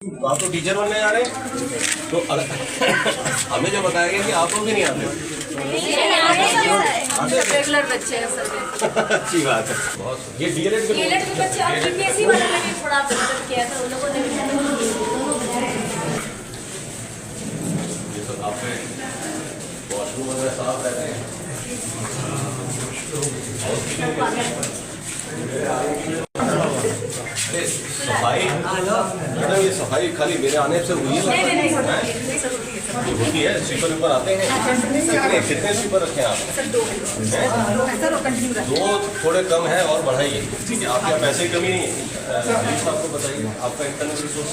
आप तो टीचर बनने जा रहे हैं तो हमें जो बताया गया कि आप लोग भी नहीं आते रेगुलर बच्चे हैं सर। अच्छी बात है। बहुत ये डीएलएड के बच्चे और बीपीएससी वाले ने भी थोड़ा प्रेफर किया था उन लोगों ने भी। ये तो आपके वॉशरूम वगैरह साफ रहते हैं। सफाई मैडम, ये सफाई खाली मेरे आने से हुई है? होती है। स्वीपर ऊपर आते हैं। कितने स्वीपर रखे हैं आप? दो थोड़े कम है और बढ़ाइए। ठीक है, आपके यहाँ पैसे की कमी नहीं है। आपको बताइए आपका इंटरनेट रिसोर्स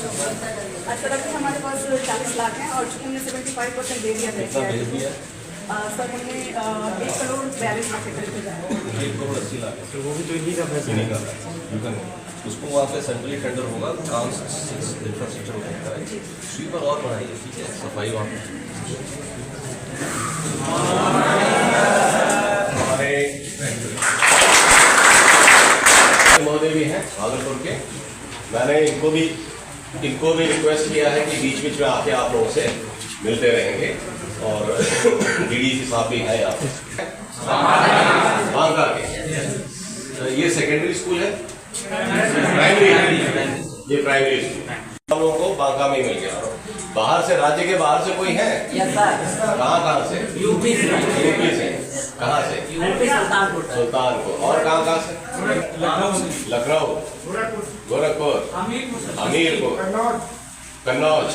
हमारे पास 40 लाख हैं और हमने 75% दे दिया भेज दिया। सर हमने 1 करोड़ 42 लाख के करीब है। 1 करोड़ 80 लाख है। वो भी तो इन्हीं का पैसा नहीं कर रहा है। उसको वहाँ पे सेंट्रली टेंडर होगा, काम इंफ्रास्ट्रक्चर होता है। स्वीपर और बढ़ाइए। ठीक है, सफाई वहाँ पे हमारे महोदय भी हैं भागलपुर के। मैंने इनको भी रिक्वेस्ट किया है कि बीच बीच में आके आप लोगों से मिलते रहेंगे और डीडीसी साहब भी है यहाँ पे बांका के। ये सेकेंडरी स्कूल है, प्राइमरी है। ये प्राइमरी स्कूल हम लोगों को बांका में मिल गया। बाहर से, राज्य के बाहर से कोई है? कहाँ से? यूपी से। कहाँ से? सुल्तानपुर। और कहाँ से? लखनऊ, गोरखपुर, हमीरपुर, कन्नौज,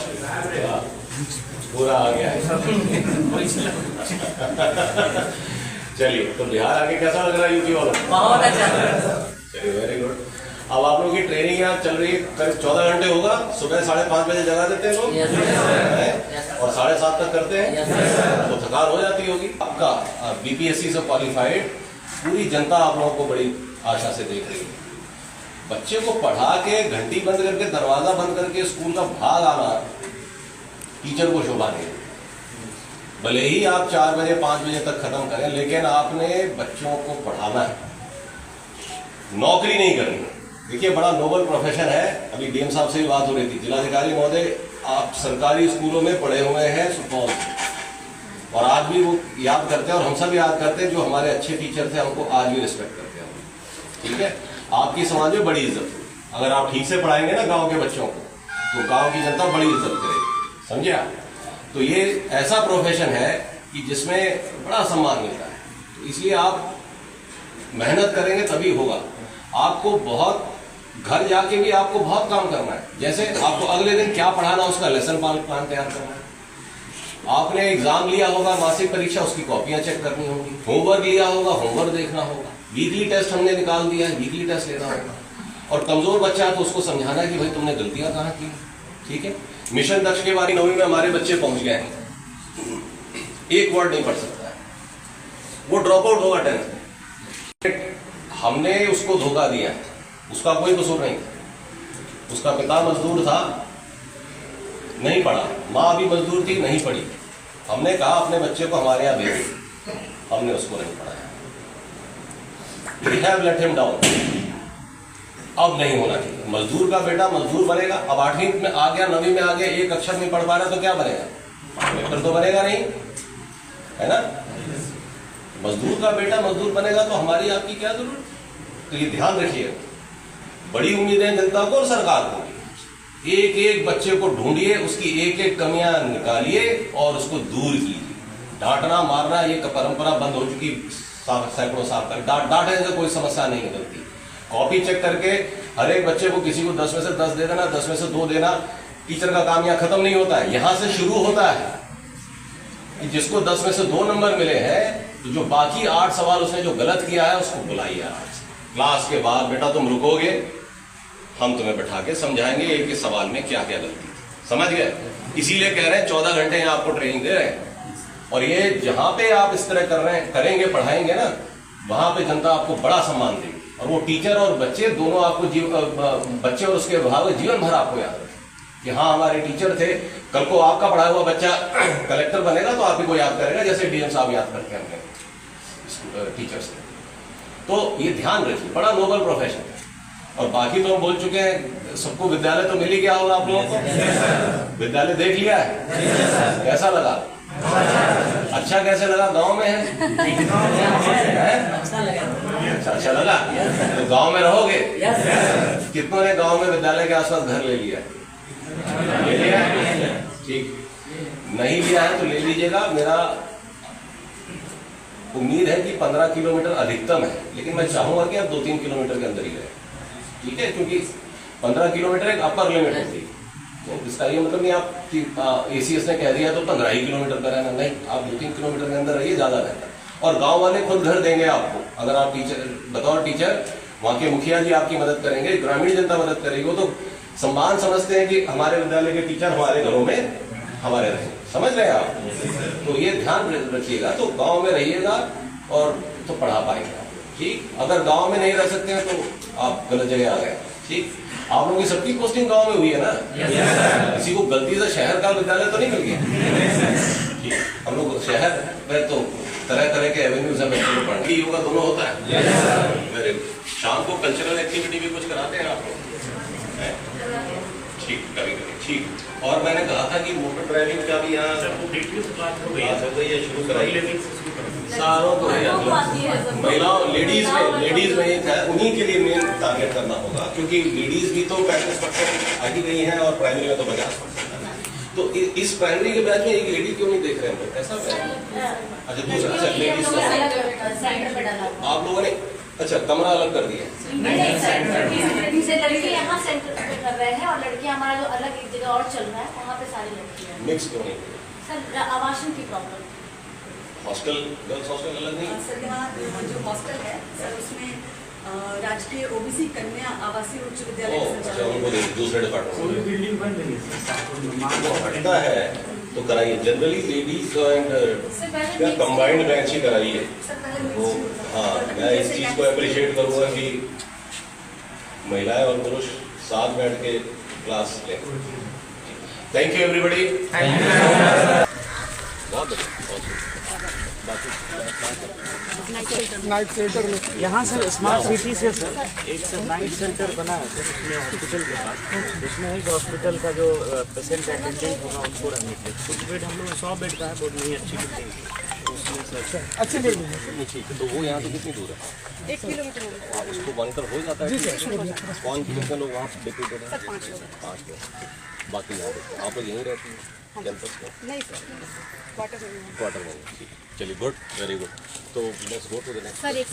पूरा आ गया है। चलिए, तो बिहार आके कैसा लग रहा है यूपी वालों? बहुत अच्छा। चलिए, वेरी गुड। अब आप लोगों की ट्रेनिंग यहाँ चल रही है, करीब 14 घंटे होगा। सुबह 5:30 बजे जगा देते हैं लोग और 7:30 तक करते हैं, तो थकान हो जाती होगी। आपका बीपीएससी से क्वालिफाइड पूरी जनता आप लोगों को बड़ी आशा से देख रही है। बच्चे को पढ़ा के घंटी बंद करके, दरवाजा बंद करके स्कूल का भाग आना टीचर को शोभा नहीं। भले ही आप 4 बजे 5 बजे तक खत्म करें, लेकिन आपने बच्चों को पढ़ाना है, नौकरी नहीं करनी। देखिए, बड़ा नोबल प्रोफेशन है। अभी डीएम साहब से भी बात हो रही थी। जिलाधिकारी महोदय, आप सरकारी स्कूलों में पढ़े हुए हैं सुपौल से, और आज भी वो याद करते हैं और हम सब याद करते हैं। जो हमारे अच्छे टीचर थे, हमको आज भी रिस्पेक्ट करते हैं। ठीक है, आपकी समाज में बड़ी इज्जत हो। अगर आप ठीक से पढ़ाएंगे ना गाँव के बच्चों को, तो गाँव की जनता बड़ी इज्जत करेगी। समझे आप? तो ये ऐसा प्रोफेशन है कि जिसमें बड़ा सम्मान मिलता है। तो इसलिए आप मेहनत करेंगे तभी होगा। आपको बहुत घर जाके भी आपको बहुत काम करना है। जैसे आपको अगले दिन क्या पढ़ाना, उसका लेसन प्लान तैयार करना है। आपने एग्जाम लिया होगा, मासिक परीक्षा, उसकी कॉपियां चेक करनी होगी। होमवर्क लिया होगा, होमवर्क देखना होगा। वीकली टेस्ट हमने निकाल दिया है, वीकली टेस्ट लेना होगा। और कमजोर बच्चा है तो उसको समझाना है कि भाई तुमने गलतियां कहाँ की। ठीक है, मिशन दक्ष के बारी 9वीं में हमारे बच्चे पहुंच गए हैं। एक वर्ड नहीं पढ़ सकता है, वो ड्रॉप आउट होगा 10th। हमने उसको धोखा दिया, उसका कोई कसूर नहीं। उसका पिता मजदूर था, नहीं पढ़ा। माँ भी मजदूर थी, नहीं पढ़ी। हमने कहा अपने बच्चे को हमारे यहाँ भेज, हमने उसको नहीं पढ़ाया। We have let him down। अब नहीं होना चाहिए। मजदूर का बेटा मजदूर बनेगा। अब 8वीं में आ गया, 9वीं में आ गया, एक अक्षर नहीं पढ़ पा रहा तो क्या बनेगा? पेपर तो बनेगा नहीं, है ना? मजदूर का बेटा मजदूर बनेगा तो हमारी आपकी क्या जरूरत? तो ये ध्यान रखिए। बड़ी उम्मीदें जनता को और सरकार को। एक एक बच्चे को ढूंढिए, उसकी एक एक कमियां निकालिए और उसको दूर कीजिए। डांटना मारना ये परंपरा बंद हो चुकी। सैकड़ों साल तक डांटने से कोई समस्या नहीं निकलती। कॉपी चेक करके हर एक बच्चे को, किसी को 10 में से 10 दे देना, 10 में से 2 देना। टीचर का काम यहाँ खत्म नहीं होता है, यहाँ से शुरू होता है कि जिसको 10 में से 2 नंबर मिले हैं, तो जो बाकी 8 सवाल उसने जो गलत किया है उसको बुलाइए क्लास के बाद। बेटा तुम रुकोगे, हम तुम्हें बैठा के समझाएंगे एक एक सवाल में क्या क्या गलती थी। समझ गए? इसीलिए कह रहे हैं 14 घंटे यहाँ आपको ट्रेनिंग दे रहे हैं। और ये जहां पे आप इस तरह कर रहे हैं, करेंगे, पढ़ाएंगे ना, वहां पे जनता आपको बड़ा सम्मान देगी। और वो टीचर और बच्चे दोनों आपको बच्चे और उसके अभिभावक जीवन भर आपको याद रखें कि हाँ हमारे टीचर थे। कल को आपका पढ़ाया हुआ बच्चा कलेक्टर बनेगा तो आप ही को याद करेगा, जैसे डीएम साहब याद करते हैं अपने टीचर्स। तो ये ध्यान रखिए, बड़ा नोबल प्रोफेशन है। और बाकी तो हम बोल चुके हैं, सबको विद्यालय तो मिल ही गया होगा आप लोगों को। विद्यालय देख लिया है, कैसा लगा? अच्छा कैसे लगा? गांव में है, अच्छा लगा? तो गांव में रहोगे? कितनों ने गांव में विद्यालय के आसपास घर ले लिया? ले लिया? ठीक, नहीं लिया है तो ले लीजिएगा। मेरा उम्मीद है कि 15 किलोमीटर अधिकतम है, लेकिन मैं चाहूंगा कि आप 2-3 किलोमीटर के अंदर ही रहे, ठीक है? क्योंकि 15 किलोमीटर एक अपर लिमिट होती है, तो इसका ये मतलब नहीं आप ACS ने कह दिया तो 15 ही किलोमीटर का रहना, नहीं, आप 2-3 किलोमीटर के अंदर रहिए, ज्यादा बेहतर। और गांव वाले खुद घर देंगे आपको, अगर आप टीचर बतौर टीचर, वहां के मुखिया जी आपकी मदद करेंगे, ग्रामीण जनता मदद करेगी। वो तो सम्मान समझते हैं कि हमारे विद्यालय के टीचर हमारे घरों में हमारे रहेंगे, समझ रहे हैं आप? तो ये ध्यान रखिएगा। तो गांव में रहिएगा और तो पढ़ा पाएंगे आप, ठीक? अगर गांव में नहीं रह सकते हैं तो आप गलत जगह आ गए, ठीक? आप लोगों की सबकी पोस्टिंग गांव में हुई है ना? किसी को गलती से शहर का विद्यालय तो नहीं मिल गया, ठीक? हम लोग शहर में तो तरह तरह के एवेन्यूज हैं, बच्चों को पढ़ना योगा दोनों होता है। मेरे शाम को कल्चरल एक्टिविटी भी कुछ कराते हैं आप लोग, ठीक? कभी कभी, ठीक। और मैंने कहा था कि मोटर ड्राइविंग का भी यहाँ हो गई है, शुरू कराई सारों को महिलाओं, लेडीज में एक है, उन्हीं के लिए मेन टारगेट करना होगा, क्योंकि लेडीज भी तो 35% आगे गई हैं और प्राइमरी में तो 50% है। तो इस प्राइमरी के बैच में एक लेडी क्यों नहीं देख रहे हैं? ऐसा अच्छा, दूसरा लेडीज आप लोगों ने अच्छा कमरा अलग कर दिया? लड़के यहाँ सेंटर पे कर रहे हैं और लड़कियाँ हमारा जो अलग एक जगह और चल रहा है, वहाँ पे सारी लड़कियाँ मिक्स क्यों नहीं? सर आवासन की प्रॉब्लम। हॉस्टल, गर्ल्स हॉस्टल अलग नहीं? सर यहाँ जो हॉस्टल है सर, उसमें राजकीय OBC कन्या आवासीय उच्च विद्यालय अच्छा, उनको दूसरे डिपार्टमेंट बिल्डिंग बन रही है, हटता है तो कराइए। Generally ladies and combined bench ही कराइए। वो हाँ, मैं इस चीज को अप्रिशिएट करूंगा कि महिलाएं और पुरुष साथ बैठ के क्लास लें। Thank you everybody. बहुत बढ़िया। नाइट सेंटर में यहाँ सर स्मार्ट सिटी से सर एक सर नाइट सेंटर बना है सर, उसमें हॉस्पिटल के पास, उसमें एक हॉस्पिटल का जो पेशेंट अटेंडेंट होगा उनको रहने के लिए कुछ बेड हम लोग 100 बेड का है, बहुत नहीं अच्छी बिल्डिंग है उसमें सर, अच्छी बिल्डिंग है, ठीक है। तो वो यहाँ से कितनी दूर है? 1 किलोमीटर होगा। उसको मॉनिटर हो जाता है? कौन कितने लोग वहाँ डिप्यूटेड हैं? 5 लोग। 5 लोग। बाकी यहाँ आप लोग यहीं रहती हैं कैंपस में? नहीं सर, क्वार्टर में। ठीक, चलिए, गुड, वेरी गुड। तो let's go to the next. Sir एक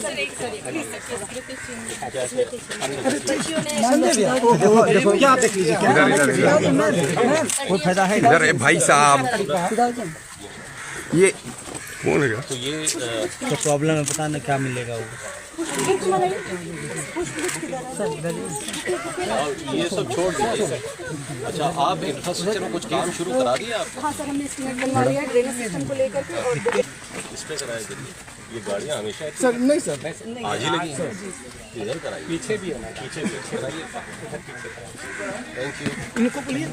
कोई फायदा है इधर? भाई साहब ये कौन है? तो ये तो प्रॉब्लम है, पता नहीं क्या मिलेगा वो। ये सब छोड़ दीजिए। अच्छा, आप इंफ्रास्ट्रक्चर में कुछ काम शुरू करा दिए आप? हाँ सर, हमने एस्टीमेट बनवा लिया है ड्रेनेज सिस्टम को लेकर के। और इस पे कराए करिए। ये गाड़ियाँ हमेशा सर नहीं सर, आज ही लगी हैं, इधर कराइए। पीछे भी है ना? पीछे कराइए। Thank you. इनको बोलिए